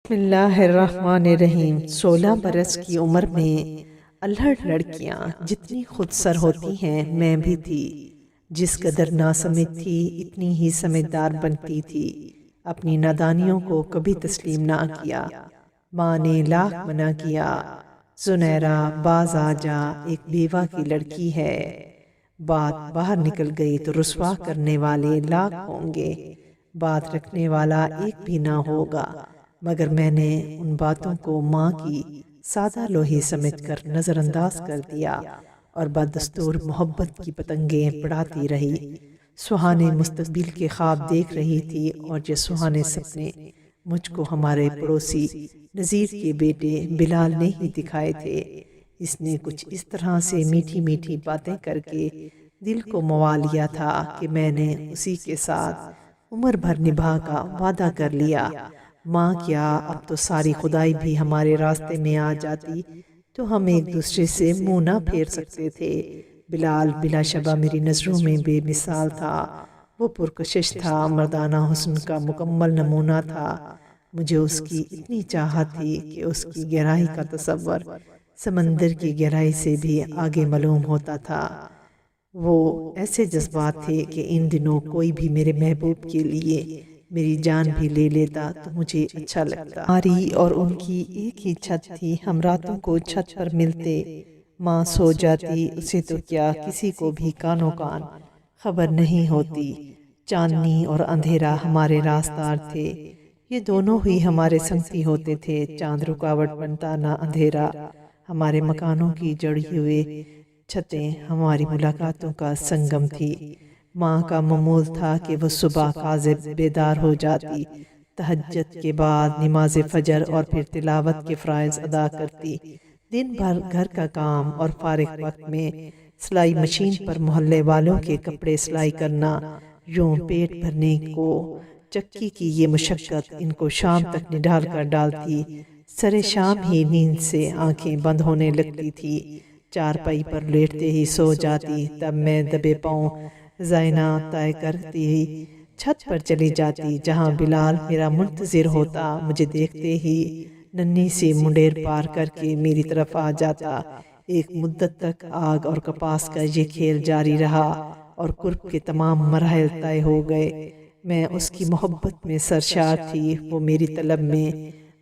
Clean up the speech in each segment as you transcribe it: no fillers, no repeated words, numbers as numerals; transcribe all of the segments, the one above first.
بسم اللہ الرحمن الرحیم۔ 16 برس کی عمر میں الہڑ لڑکیاں جتنی خود سر ہوتی ہیں میں بھی تھی، جس قدر ناسمجھ تھی اتنی ہی سمجھدار بنتی تھی۔ اپنی نادانیوں کو کبھی تسلیم نہ کیا، ماں نے لاکھ منع کیا، زنیرہ باز آ جا، ایک بیوہ کی لڑکی ہے، بات باہر نکل گئی تو رسوا کرنے والے لاکھ ہوں گے، بات رکھنے والا ایک بھی نہ ہوگا۔ مگر میں نے ان باتوں کو ماں کی سادہ لوہی سمجھ کر نظر انداز کر دیا اور بدستور محبت کی پتنگیں پڑھاتی رہی۔ سہانے مستقبل کے خواب دیکھ رہی تھی اور یہ سہانے سپنے مجھ کو ہمارے پڑوسی نذیر کے بیٹے بلال نے ہی دکھائے تھے۔ اس نے کچھ اس طرح سے میٹھی میٹھی باتیں کر کے دل کو موا لیا تھا کہ میں نے اسی کے ساتھ عمر بھر نبھا کا وعدہ کر لیا۔ ماں کیا، اب تو ساری خدائی بھی ہمارے راستے میں آ جاتی تو ہم ایک دوسرے سے منہ نہ پھیر سکتے تھے۔ بلال بلا شبہ میری نظروں میں بے مثال تھا، وہ پرکشش تھا، مردانہ حسن کا مکمل نمونہ تھا۔ مجھے اس کی اتنی چاہت تھی کہ اس کی گہرائی کا تصور سمندر کی گہرائی سے بھی آگے معلوم ہوتا تھا۔ وہ ایسے جذبات تھے کہ ان دنوں کوئی بھی میرے محبوب کے لیے میری جان بھی لے لیتا تو مجھے اچھا لگتا۔ ہماری اور ان کی ایک ہی چھت تھی، ہم راتوں کو چھت پر ملتے، ماں سو جاتی، اسے تو کیا کسی کو بھی کانوں کان خبر نہیں ہوتی۔ چاندنی اور اندھیرا ہمارے رازدار تھے، یہ دونوں ہی ہمارے سنگتی ہوتے تھے۔ چاند رکاوٹ بنتا نہ اندھیرا ہمارے مکانوں کی جڑی ہوئے چھتیں ہماری ملاقاتوں کا سنگم تھی۔ ماں کا معمول تھا کہ وہ صبح کاذب بیدار ہو جاتی، تہجد کے بعد نماز فجر اور پھر تلاوت کے فرائض ادا کرتی، دن بھر گھر کا کام اور فارغ وقت میں سلائی مشین پر محلے والوں کے کپڑے سلائی کرنا۔ یوں پیٹ بھرنے کو چکی کی یہ مشقت ان کو شام تک نڈال کر ڈالتی۔ سرے شام ہی نیند سے آنکھیں بند ہونے لگتی تھی، چارپائی پر لیٹتے ہی سو جاتی۔ تب میں دبے پاؤں زائنہ طے کرتی چھت پر چلی جاتی، جہاں بلال میرا منتظر ہوتا۔ مجھے دیکھتے ہی ننھی سی منڈیر پار کر کے میری طرف آ جاتا۔ ایک مدت تک آگ اور کپاس کا یہ کھیل جاری رہا اور قرب کے تمام مراحل طے ہو گئے۔ میں اس کی محبت میں سرشار تھی، وہ میری طلب میں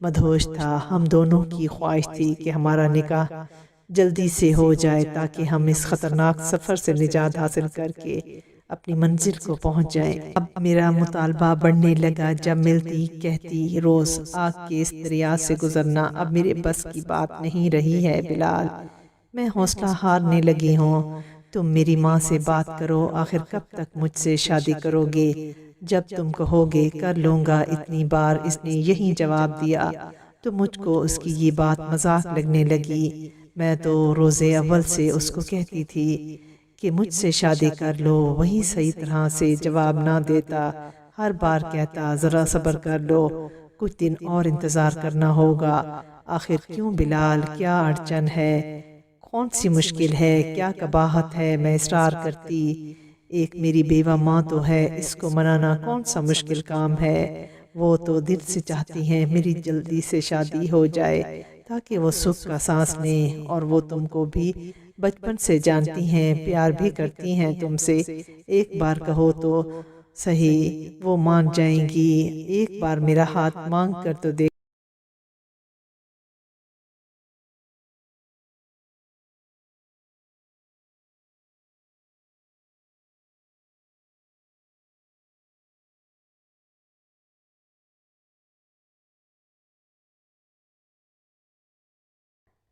مدہوش تھا۔ ہم دونوں کی خواہش تھی کہ ہمارا نکاح جلدی سے ہو جائے تاکہ ہم اس خطرناک سفر سے نجات حاصل کر کے اپنی منزل کو پہنچ جائیں۔ اب میرا مطالبہ بڑھنے لگا، جب ملتی کہتی روز آگ کے اس دریا سے گزرنا اب میرے بس کی بات نہیں رہی ہے بلال، میں حوصلہ ہارنے لگی ہوں۔ تم میری ماں سے بات کرو، آخر کب تک مجھ سے شادی کرو گے؟ جب تم کہو گے کر لوں گا۔ اتنی بار اس نے یہی جواب دیا تو مجھ کو اس کی یہ بات مذاق لگنے لگی۔ میں تو روزے اول سے اس کو کہتی تھی کہ مجھ سے شادی کر لو، وہی صحیح طرح سے جواب نہ دیتا، ہر بار کہتا ذرا صبر کر لو، کچھ دن اور انتظار کرنا ہوگا۔ آخر کیوں بلال، کیا اڑچن ہے، کون سی مشکل ہے، کیا قباحت ہے؟ میں اصرار کرتی، ایک میری بیوہ ماں تو ہے، اس کو منانا کون سا مشکل کام ہے؟ وہ تو دل سے چاہتی ہیں میری جلدی سے شادی ہو جائے تاکہ وہ سکھ کا سانس لیں، اور وہ تم کو بھی بچپن سے جانتی ہیں، پیار بھی کرتی ہیں تم سے، ایک بار کہو تو صحیح وہ مان جائیں گی، ایک بار میرا ہاتھ مانگ کر تو دیکھ۔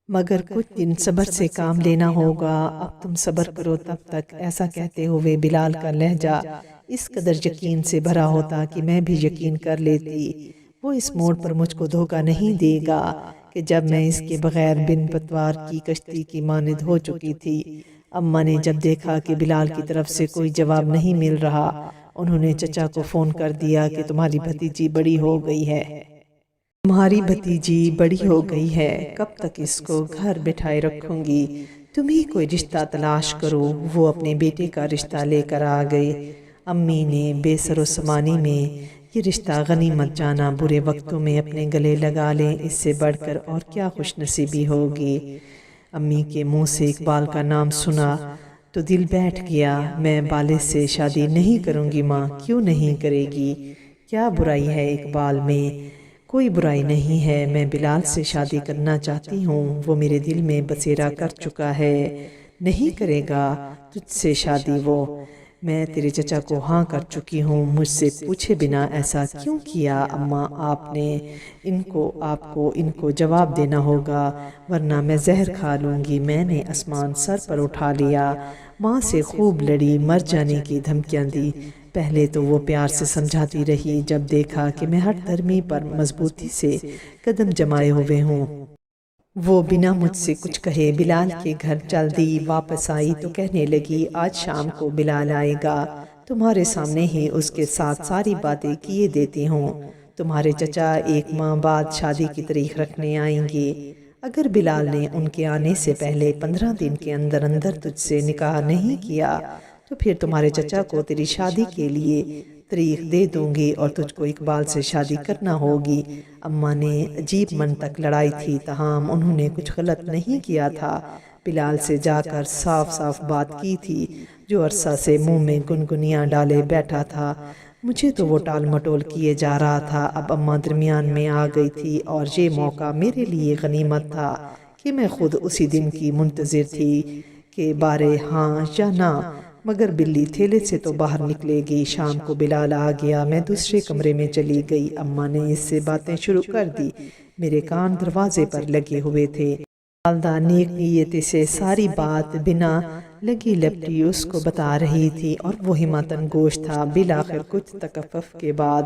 مگر کچھ دن صبر سے کام لینا ہوگا، اب تم صبر کرو تب تک۔ ایسا کہتے ہوئے بلال کا لہجہ اس قدر یقین سے بھرا ہوتا کہ میں بھی یقین کر لیتی، وہ اس موڑ پر مجھ کو دھوکہ نہیں دے گا کہ جب میں اس کے بغیر بن پتوار کی کشتی کی مانند ہو چکی تھی۔ اماں نے جب دیکھا کہ بلال کی طرف سے کوئی جواب نہیں مل رہا، انہوں نے چچا کو فون کر دیا کہ تمہاری بھتیجی بڑی ہو گئی ہے، تمہاری بھتیجی بڑی ہو گئی ہے، کب تک اس کو گھر بٹھائے رکھوں گی، تم ہی کوئی رشتہ تلاش کرو۔ وہ اپنے بیٹے کا رشتہ لے کر آ گئی۔ امی نے بے سر و سامانی میں یہ رشتہ غنیمت جانا، برے وقتوں میں اپنے گلے لگا لیں، اس سے بڑھ کر اور کیا خوش نصیبی ہوگی۔ امی کے منہ سے اقبال کا نام سنا تو دل بیٹھ گیا۔ میں بالغ سے شادی نہیں کروں گی ماں۔ کیوں نہیں کرے گی؟ کیا برائی ہے اقبال میں؟ کوئی برائی نہیں ہے، میں بلال سے شادی کرنا چاہتی ہوں، وہ میرے دل میں بسیرا کر چکا ہے۔ نہیں کرے گا تجھ سے شادی وہ؟ میں تیرے چچا کو ہاں کر چکی ہوں، مجھ سے پوچھے بنا ایسا کیوں کیا اماں آپ نے؟ آپ کو ان کو جواب دینا ہوگا ورنہ میں زہر کھا لوں گی۔ میں نے آسمان سر پر اٹھا لیا، ماں سے خوب لڑی، مر جانے کی دھمکیاں دی۔ پہلے تو وہ پیار سے سمجھاتی رہی، جب دیکھا کہ میں ہر دھرمی پر مضبوطی سے قدم جمائے ہوئے ہوں، وہ بنا مجھ سے کچھ کہے بلال کے گھر چل دی۔ واپس آئی تو کہنے لگی آج شام کو بلال آئے گا، تمہارے سامنے ہی اس کے ساتھ ساری باتیں کیے دیتی ہوں۔ تمہارے چچا 1 ماہ بعد شادی کی تاریخ رکھنے آئیں گے۔ اگر بلال نے ان کے آنے سے پہلے 15 دن کے اندر اندر تجھ سے نکاح نہیں کیا تو پھر تمہارے چچا کو تیری شادی کے لیے تاریخ دے دوں گی اور تجھ کو اقبال سے شادی کرنا ہوگی۔ اماں نے عجیب منطق لڑائی تھی، تاہم انہوں نے کچھ غلط نہیں کیا تھا۔ بلال سے جا کر صاف صاف بات کی تھی، جو عرصہ سے منہ میں گنگنیاں ڈالے بیٹھا تھا۔ مجھے تو وہ ٹال مٹول کیے جا رہا تھا، اب اماں درمیان میں آ گئی تھی اور یہ موقع میرے لیے غنیمت تھا کہ میں خود اسی دن کی منتظر تھی کہ بارے ہاں یا نہ، مگر بلی تھیلے سے تو باہر نکلے گی۔ شام کو بلال آ گیا، میں دوسرے کمرے میں چلی گئی۔ اماں نے اس سے باتیں شروع کر دی، میرے کان دروازے پر لگے ہوئے تھے۔ والدہ نیک نیتی سے ساری بات بنا لگی لپٹی اس کو بتا رہی تھی اور وہی ماتن گوش تھا۔ بالآخر کچھ تکفف کے بعد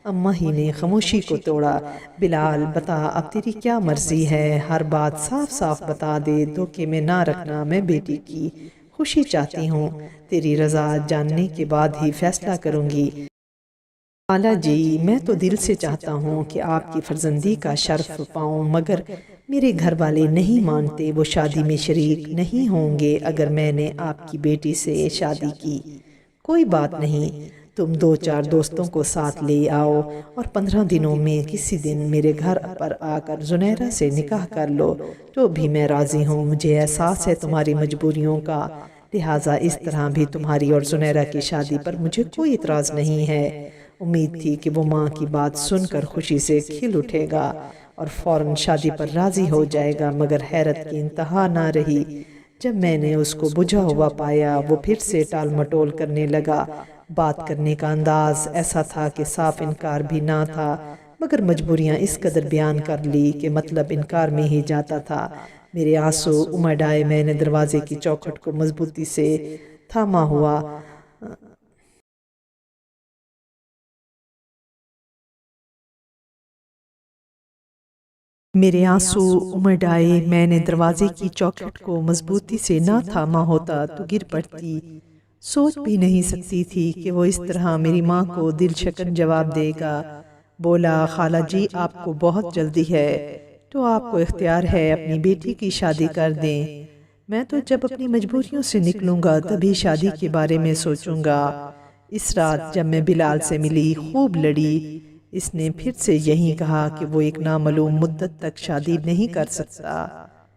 اماں ہی نے خاموشی کو توڑا۔ بلال بتا اب تیری کیا مرضی ہے، ہر بات صاف صاف بتا دے، دھوکے میں نہ رکھنا۔ میں بیٹی کی خوشی چاہتی ہوں، تیری رضا جاننے کے بعد ہی فیصلہ کروں گی۔ خالہ جی میں تو دل سے چاہتا ہوں کہ آپ کی فرزندی کا شرف پاؤں، مگر میرے گھر والے نہیں مانتے، وہ شادی میں شریک نہیں ہوں گے اگر میں نے آپ کی بیٹی سے شادی کی۔ کوئی بات نہیں، تم 2-4 دوستوں کو ساتھ لے آؤ اور 15 دنوں میں کسی دن میرے گھر پر آ کر زنیرہ سے نکاح کر لو تو بھی میں راضی ہوں۔ مجھے احساس ہے تمہاری مجبوریوں کا، لہٰذا اس طرح بھی تمہاری اور زنیرہ کی شادی پر مجھے کوئی اعتراض نہیں ہے۔ امید تھی کہ وہ ماں کی بات سن کر خوشی سے کھل اٹھے گا اور فوراً شادی پر راضی ہو جائے گا، مگر حیرت کی انتہا نہ رہی جب میں نے اس کو بجھا ہوا پایا۔ وہ پھر سے ٹال مٹول کرنے لگا۔ بات کرنے کا انداز ایسا تھا کہ صاف انکار بھی نہ تھا، مگر مجبوریاں اس قدر بیان کر لی کہ مطلب انکار میں ہی جاتا تھا۔ میرے آنسو امڑ آئے، میں نے دروازے کی چوکھٹ کو مضبوطی سے تھاما ہوا میرے آنسو امڑ آئے، میں نے دروازے کی چوکھٹ کو مضبوطی سے نہ تھاما ہوتا تو گر پڑتی۔ سوچ بھی نہیں سکتی تھی کہ وہ اس طرح میری ماں کو دل شکن جواب دے گا۔ بولا خالہ جی آپ کو بہت جلدی ہے تو آپ کو اختیار ہے اپنی بیٹی کی شادی کر دیں۔ میں تو جب اپنی مجبوریوں سے نکلوں گا تبھی شادی کے بارے میں سوچوں گا۔ اس رات جب میں بلال سے ملی خوب لڑی، اس نے پھر سے یہی کہا کہ وہ ایک نامعلوم مدت تک شادی نہیں کر سکتا،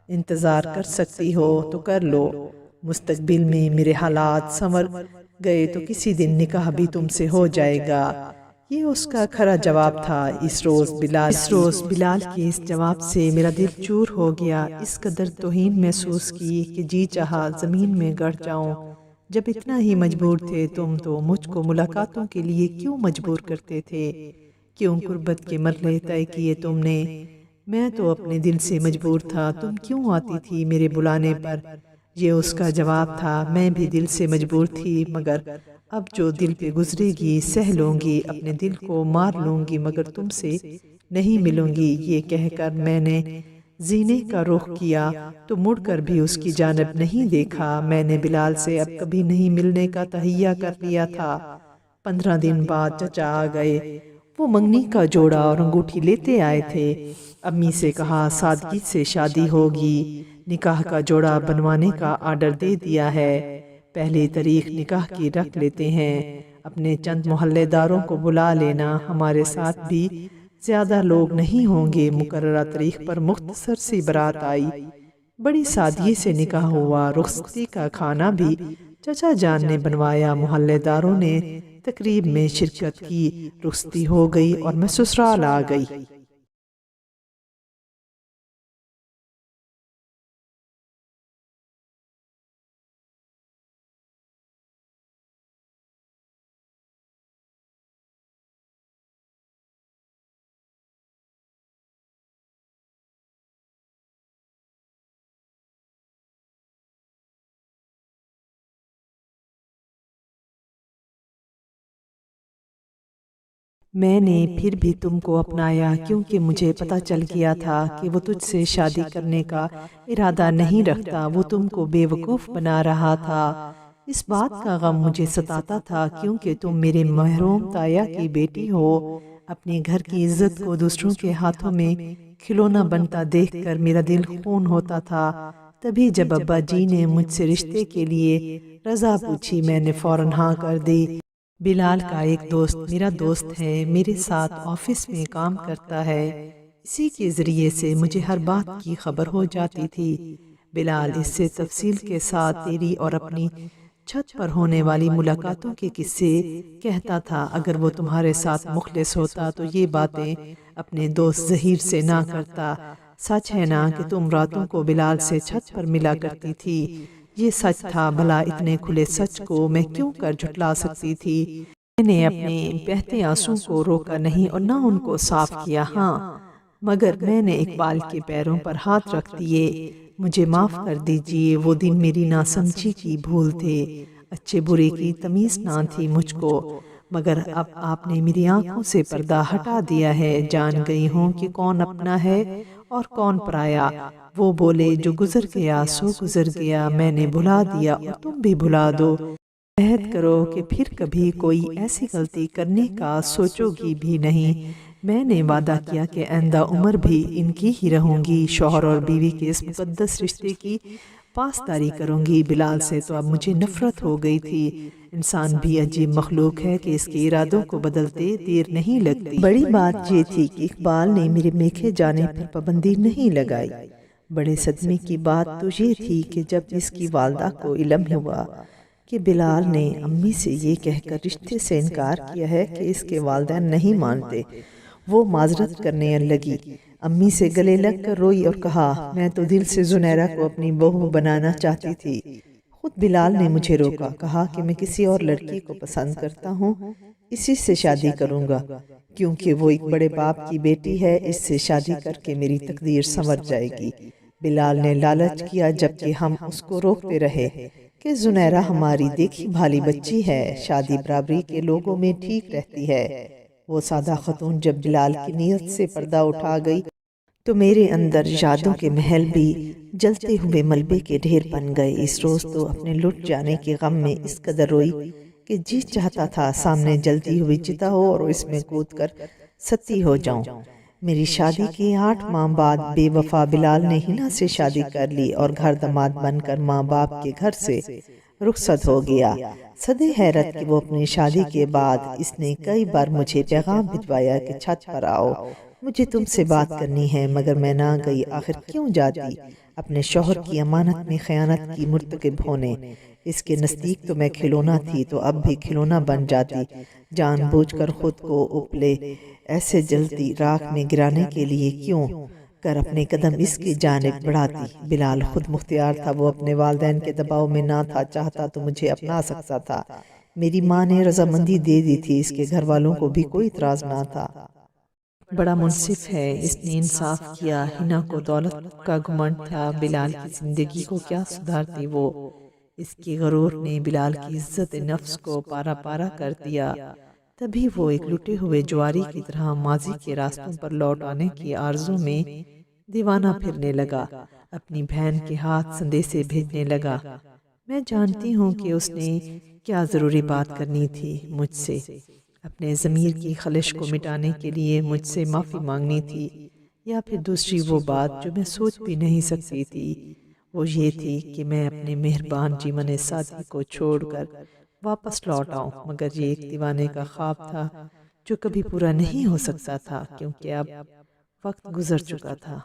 انتظار کر سکتی ہو تو کر لو، مستقبل میں میرے حالات سنور گئے تو کسی دن نکاح بھی تم سے ہو جائے گا۔ یہ اس کا کھرا جواب تھا۔ اس روز بلال کے اس جواب سے میرا دل چور ہو گیا، اس قدر توہین محسوس کی کہ جی چاہا زمین میں گڑ جاؤں۔ جب اتنا ہی مجبور تھے تم تو مجھ کو ملاقاتوں کے لیے کیوں مجبور کرتے تھے؟ کیوں غربت کے مرحلے طے کیے تم نے؟ میں تو اپنے دل سے مجبور تھا، تم کیوں آتی تھی میرے بلانے پر؟ یہ اس کا جواب تھا۔ میں بھی دل سے مجبور تھی، مگر اب جو دل پہ گزرے گی سہ لوں گی، اپنے دل کو مار لوں گی، مگر تم سے نہیں ملوں گی۔ یہ کہہ کر میں نے زینے کا رخ کیا تو مڑ کر بھی اس کی جانب نہیں دیکھا۔ میں نے بلال سے اب کبھی نہیں ملنے کا تہیہ کر لیا تھا۔ 15 دن بعد چچا آ گئے، وہ منگنی کا جوڑا اور انگوٹھی لیتے آئے تھے۔ امی سے کہا سادگی سے شادی ہوگی، نکاح کا جوڑا بنوانے کا آرڈر دے دیا ہے، پہلے تاریخ نکاح کی رکھ لیتے ہیں۔ اپنے چند محلے داروں کو بلا لینا، ہمارے ساتھ بھی زیادہ لوگ نہیں ہوں گے۔ مقررہ تاریخ پر مختصر سی برات آئی، بڑی سادگی سے نکاح ہوا۔ رخصتی کا کھانا بھی چچا جان نے بنوایا، محلے داروں نے تقریب میں شرکت کی۔ رخصتی ہو گئی اور میں سسرال آ گئی۔ میں نے پھر بھی تم کو اپنایا، کیونکہ مجھے پتہ چل گیا تھا کہ وہ تجھ سے شادی کرنے کا ارادہ نہیں رکھتا، وہ تم کو بے وقوف بنا رہا تھا۔ اس بات کا غم مجھے ستاتا تھا، کیونکہ تم میرے محروم تایا کی بیٹی ہو۔ اپنے گھر کی عزت کو دوسروں کے ہاتھوں میں کھلونا بنتا دیکھ کر میرا دل خون ہوتا تھا۔ تبھی جب ابا جی نے مجھ سے رشتے کے لیے رضا پوچھی، میں نے فوراً ہاں کر دی۔ بلال کا ایک دوست میرا دوست ہے، میرے ساتھ آفس میں کام کرتا ہے، اسی کے ذریعے سے مجھے ہر بات کی خبر ہو جاتی تھی۔ بلال اس سے تفصیل کے ساتھ تیری اور اپنی چھت پر ہونے والی ملاقاتوں کے قصے کہتا تھا۔ اگر وہ تمہارے ساتھ مخلص ہوتا تو یہ باتیں اپنے دوست ظہیر سے نہ کرتا۔ سچ ہے نا کہ تم راتوں کو بلال سے چھت پر ملا کرتی تھی؟ یہ سچ تھا، بھلا اتنے کھلے سچ کو میں کیوں کر جھٹلا سکتی تھی؟ میں نے اپنے بہتے آنسوں کو روکا نہیں اور نہ ان کو صاف کیا، ہاں مگر میں نے اقبال کے پیروں پر ہاتھ رکھ دیے۔ مجھے معاف کر دیجئے، وہ دن میری ناسمجھی کی بھول تھے، اچھے برے کی تمیز نہ تھی مجھ کو، مگر اب آپ نے میری آنکھوں سے پردہ ہٹا دیا ہے۔ جان گئی ہوں کہ کون اپنا ہے اور کون پرایا۔ وہ بولے جو گزر گیا سو گزر گیا، میں نے بھلا دیا اور تم بھی بھلا دو۔ عہد کرو کہ پھر کبھی کوئی ایسی غلطی کرنے کا سوچو گی بھی نہیں۔ میں نے وعدہ کیا کہ آئندہ عمر بھی ان کی ہی رہوں گی، شوہر اور بیوی کے اس مقدس رشتے کی پاسداری کروں گی۔ بلال سے تو اب مجھے نفرت ہو گئی تھی۔ انسان بھی عجیب مخلوق ہے کہ اس کے ارادوں کو بدلتے دیر نہیں لگتی۔ بڑی بات یہ تھی کہ اقبال نے میرے میکھے جانے پر پابندی نہیں لگائی۔ بڑے صدمے کی بات تو یہ تھی کہ جب اس کی والدہ کو علم ہوا کہ بلال نے امی سے یہ کہہ کر رشتے سے انکار کیا ہے کہ اس کے والدین نہیں مانتے، وہ معذرت کرنے لگی، امی سے گلے لگ کر روئی اور کہا، میں تو دل سے زنیرہ کو اپنی بہو بنانا چاہتی تھی۔ خود بلال نے مجھے روکا، کہا کہ میں کسی اور لڑکی کو پسند کرتا ہوں، اسی سے شادی کروں گا، کیونکہ وہ ایک بڑے باپ کی بیٹی ہے، اس سے شادی کر کے میری تقدیر سنور جائے گی۔ بلال نے لالچ کیا، جبکہ ہم اس کو روکتے رہے کہ زنیرہ ہماری دیکھی بھالی بچی ہے، شادی برابری کے لوگوں میں ٹھیک رہتی ہے۔ وہ سادہ خاتون جب بلال کی نیت سے پردہ اٹھا گئی تو میرے اندر یادوں کے محل بھی جلتے ہوئے ملبے کے ڈھیر بن گئے۔ اس روز تو اپنے لٹ جانے کے غم میں اس قدر روئی کہ جی چاہتا تھا سامنے جلتی ہوئی چتا ہو اور اس میں کود کر ستی ہو جاؤں۔ میری شادی کے 8 ماہ بعد بے وفا بلال نے ہنا سے شادی کر لی اور گھر داماد بن کر ماں باپ کے گھر سے رخصت ہو گیا۔ صدے حیرت کہ وہ اپنی شادی کے بعد اس نے کئی بار مجھے پیغام بھجوایا کہ چھت پر آؤ، مجھے تم سے بات کرنی ہے، مگر میں نہ گئی۔ آخر کیوں جاتی؟ اپنے شوہر کی امانت میں خیانت کی مرتکب ہونے۔ اس کے نزدیک تو میں کھلونا تھی، تو اب بھی کھلونا بن جاتی، جان بوجھ کر خود کو اپلے ایسے جلتی راکھ میں گرانے کے لیے کیوں کر اپنے قدم اس کی جانب بڑھاتی۔ بلال خود مختار تھا، وہ اپنے والدین کے دباؤ میں نہ تھا، چاہتا تو مجھے اپنا سکتا تھا۔ میری ماں نے رضامندی دے دی تھی، اس کے گھر والوں کو بھی کوئی اعتراض نہ تھا۔ بڑا منصف ہے، اس نے انصاف کیا۔ ہنا کو دولت کا گھمنڈ تھا، بلال کی زندگی کو کیا سدھارتی وہ؟ اس کے غرور نے بلال کی عزت نفس کو پارا پارا کر دیا۔ تبھی وہ ایک لٹے ہوئے جواری کی طرح ماضی کے راستوں پر لوٹ آنے کی آرزو میں دیوانہ پھرنے لگا، اپنی بہن کے ہاتھ سندیسے بھیجنے لگا۔ میں جانتی ہوں کہ اس نے کیا ضروری بات کرنی تھی مجھ سے، اپنے ضمیر کی خلش کو مٹانے کے لیے مجھ سے معافی مانگنی تھی، یا پھر دوسری وہ بات جو میں سوچ بھی نہیں سکتی تھی، وہ یہ تھی کہ میں اپنے مہربان جیون ساتھی کو چھوڑ کر واپس لوٹ آؤں، مگر یہ ایک دیوانے کا خواب تھا جو کبھی پورا نہیں ہو سکتا تھا، کیونکہ اب وقت گزر چکا تھا۔